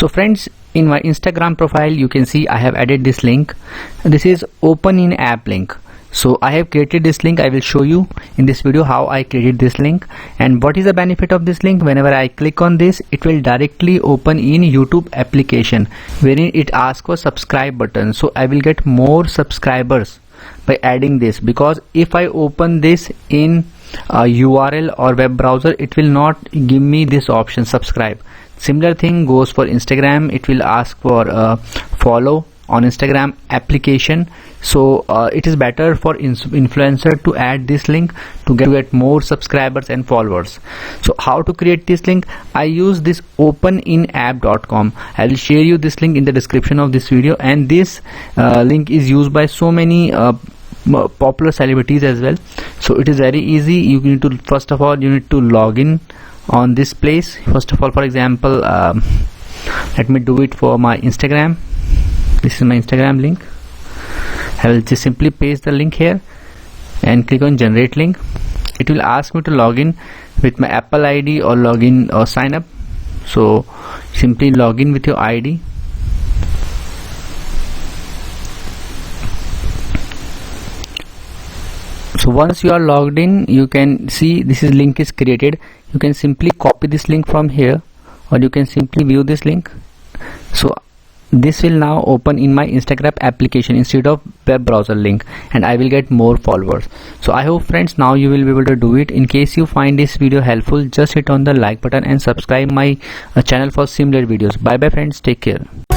So friends, in my Instagram profile you can see I have added this link. This is open in app link. So I have created this link. I will show you in this video how I created this link and what is the benefit of this link. Whenever I click on this, it will directly open in YouTube application wherein it asks for subscribe button. So I will get more subscribers by adding this, because if I open this in a URL or web browser, it will not give me this option subscribe. Similar thing goes for Instagram. It will ask for follow on Instagram application. So it is better for influencer to add this link to get more subscribers and followers. So how to create this link? I use this openinapp.com. I will share you this link in the description of this video, and this link is used by so many popular celebrities as well. So it is very easy. You need to, first of all, you need to log in on this place. First of all, for example, let me do it for my Instagram. This is my Instagram link. I will just simply paste the link here and click on generate link. It will ask me to log in with my Apple ID or login or sign up. So simply log in with your ID. So once you are logged in, you can see this is link is created. You can simply copy this link from here, or you can simply view this link. So this will now open in my Instagram application instead of web browser link, and I will get more followers. So I hope friends now you will be able to do it. In case you find this video helpful, just hit on the like button and subscribe my channel for similar videos. Bye bye friends, take care.